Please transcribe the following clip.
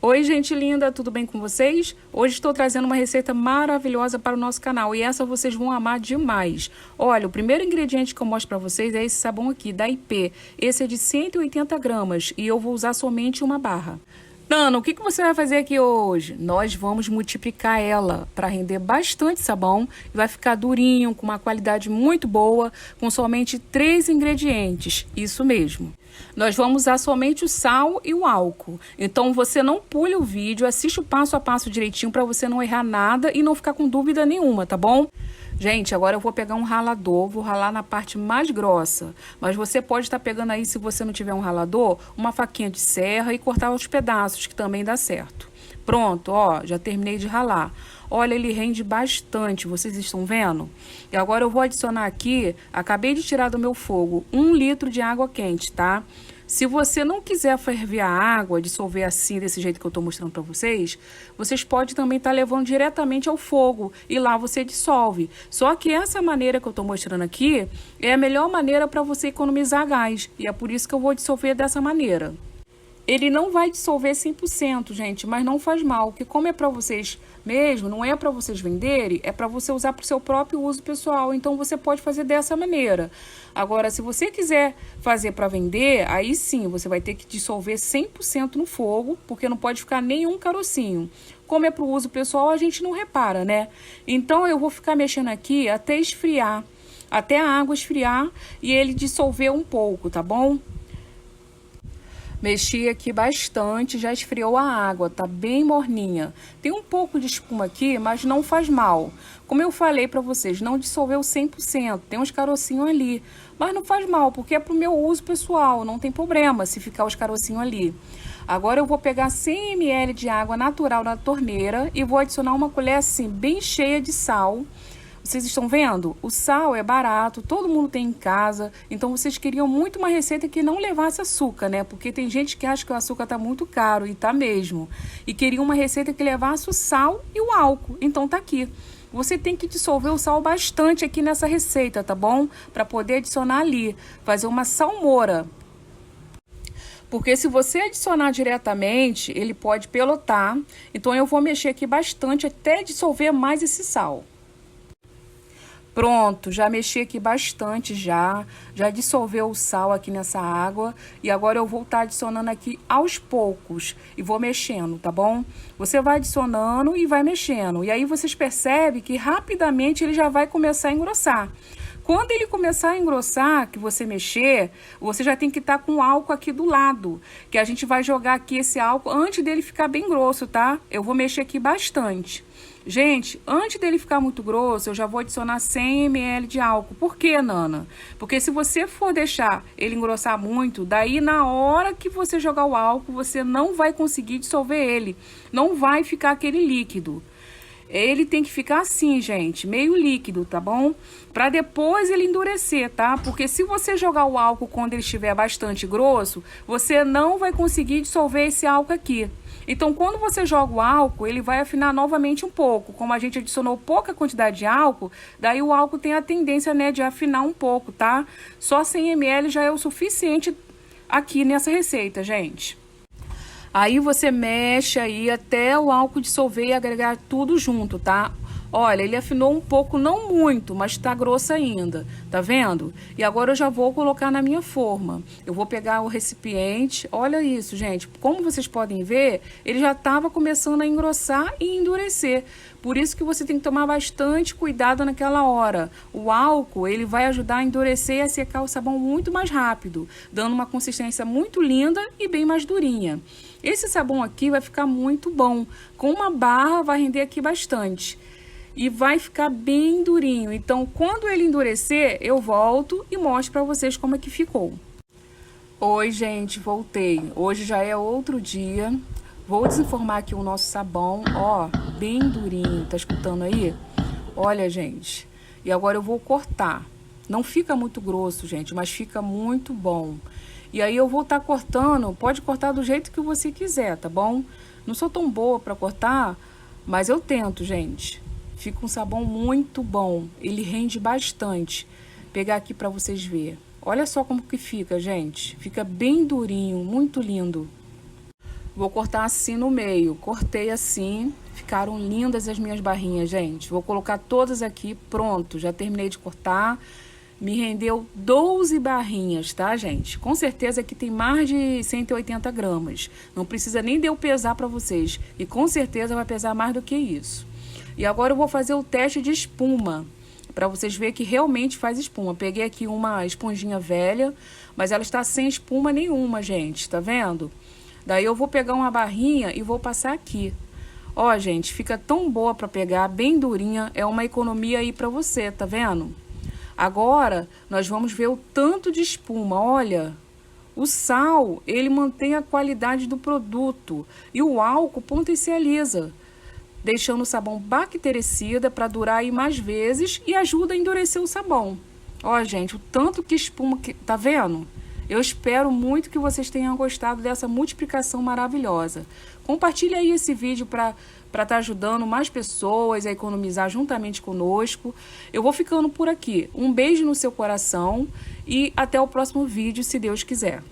Oi, gente linda, tudo bem com vocês? Hoje estou trazendo uma receita maravilhosa para o nosso canal e essa vocês vão amar demais. Olha, o primeiro ingrediente que eu mostro para vocês é esse sabão aqui, da IP. Esse é de 180 gramas e eu vou usar somente uma barra. Nana, o que você vai fazer aqui hoje? Nós vamos multiplicar ela para render bastante sabão e vai ficar durinho, com uma qualidade muito boa, com somente 3 ingredientes, isso mesmo. Nós vamos usar somente o sal e o álcool. Então você não pule o vídeo, assiste o passo a passo direitinho para você não errar nada e não ficar com dúvida nenhuma, tá bom? Gente, agora eu vou pegar um ralador, vou ralar na parte mais grossa. Mas você pode estar pegando aí, se você não tiver um ralador, uma faquinha de serra e cortar os pedaços, que também dá certo. Pronto, ó, já terminei de ralar. Olha, ele rende bastante, vocês estão vendo? E agora eu vou adicionar aqui, acabei de tirar do meu fogo, 1 litro de água quente, tá? Se você não quiser ferver a água, dissolver assim, desse jeito que eu tô mostrando pra vocês, vocês podem também estar levando diretamente ao fogo e lá você dissolve. Só que essa maneira que eu tô mostrando aqui é a melhor maneira para você economizar gás e é por isso que eu vou dissolver dessa maneira. Ele não vai dissolver 100%, gente, mas não faz mal, porque como é para vocês mesmo, não é para vocês venderem, é para você usar para o seu próprio uso pessoal, então você pode fazer dessa maneira. Agora, se você quiser fazer para vender, aí sim, você vai ter que dissolver 100% no fogo, porque não pode ficar nenhum carocinho. Como é para o uso pessoal, a gente não repara, né? Então, eu vou ficar mexendo aqui até esfriar, até a água esfriar e ele dissolver um pouco, tá bom? Mexi aqui bastante, já esfriou a água, tá bem morninha. Tem um pouco de espuma aqui, mas não faz mal. Como eu falei pra vocês, não dissolveu 100%, tem uns carocinhos ali. Mas não faz mal, porque é pro meu uso pessoal, não tem problema se ficar os carocinhos ali. Agora eu vou pegar 100 ml de água natural na torneira e vou adicionar uma colher assim, bem cheia de sal. Vocês estão vendo? O sal é barato, todo mundo tem em casa, então vocês queriam muito uma receita que não levasse açúcar, né? Porque tem gente que acha que o açúcar tá muito caro, e tá mesmo. E queria uma receita que levasse o sal e o álcool, então tá aqui. Você tem que dissolver o sal bastante aqui nessa receita, tá bom? Para poder adicionar ali, fazer uma salmoura. Porque se você adicionar diretamente, ele pode pelotar, então eu vou mexer aqui bastante até dissolver mais esse sal. Pronto, já mexi aqui bastante já dissolveu o sal aqui nessa água e agora eu vou estar adicionando aqui aos poucos e vou mexendo, tá bom? Você vai adicionando e vai mexendo e aí vocês percebem que rapidamente ele já vai começar a engrossar. Quando ele começar a engrossar, que você mexer, você já tem que estar com o álcool aqui do lado, que a gente vai jogar aqui esse álcool antes dele ficar bem grosso, tá? Eu vou mexer aqui bastante. Gente, antes dele ficar muito grosso, eu já vou adicionar 100 ml de álcool. Por quê, Nana? Porque se você for deixar ele engrossar muito, daí na hora que você jogar o álcool, você não vai conseguir dissolver ele. Não vai ficar aquele líquido. Ele tem que ficar assim, gente, meio líquido, tá bom? Pra depois ele endurecer, tá? Porque se você jogar o álcool quando ele estiver bastante grosso, você não vai conseguir dissolver esse álcool aqui. Então, quando você joga o álcool, ele vai afinar novamente um pouco. Como a gente adicionou pouca quantidade de álcool, daí o álcool tem a tendência, né, de afinar um pouco, tá? Só 100 ml já é o suficiente aqui nessa receita, gente. Aí você mexe aí até o álcool dissolver e agregar tudo junto, tá? Olha, ele afinou um pouco, não muito, mas tá grosso ainda, tá vendo? E agora eu já vou colocar na minha forma. Eu vou pegar o recipiente, olha isso, gente. Como vocês podem ver, ele já estava começando a engrossar e endurecer. Por isso que você tem que tomar bastante cuidado naquela hora. O álcool, ele vai ajudar a endurecer e a secar o sabão muito mais rápido, dando uma consistência muito linda e bem mais durinha. Esse sabão aqui vai ficar muito bom. Com uma barra vai render aqui bastante. E vai ficar bem durinho. Então, quando ele endurecer, eu volto e mostro para vocês como é que ficou. Oi, gente, voltei. Hoje já é outro dia. Vou desenformar aqui o nosso sabão, ó, bem durinho. Tá escutando aí? Olha, gente. E agora eu vou cortar. Não fica muito grosso, gente, mas fica muito bom. E aí eu vou estar cortando, pode cortar do jeito que você quiser, tá bom? Não sou tão boa para cortar, mas eu tento, gente. Fica um sabão muito bom, ele rende bastante. Vou pegar aqui para vocês verem. Olha só como que fica, gente. Fica bem durinho, muito lindo. Vou cortar assim no meio. Cortei assim. Ficaram lindas as minhas barrinhas, gente. Vou colocar todas aqui. Pronto, já terminei de cortar. Me rendeu 12 barrinhas, tá, gente? Com certeza aqui tem mais de 180 gramas. Não precisa nem de eu pesar para vocês. E com certeza vai pesar mais do que isso. E agora eu vou fazer o teste de espuma, para vocês verem que realmente faz espuma. Peguei aqui uma esponjinha velha, mas ela está sem espuma nenhuma, gente. Tá vendo? Daí eu vou pegar uma barrinha e vou passar aqui. Ó, gente, fica tão boa para pegar, bem durinha. É uma economia aí para você, tá vendo? Agora, nós vamos ver o tanto de espuma. Olha, o sal, ele mantém a qualidade do produto. E o álcool potencializa, deixando o sabão bactericida para durar aí mais vezes e ajuda a endurecer o sabão. Ó, gente, o tanto que espuma, tá vendo? Eu espero muito que vocês tenham gostado dessa multiplicação maravilhosa. Compartilhe aí esse vídeo para estar ajudando mais pessoas a economizar juntamente conosco. Eu vou ficando por aqui. Um beijo no seu coração e até o próximo vídeo, se Deus quiser.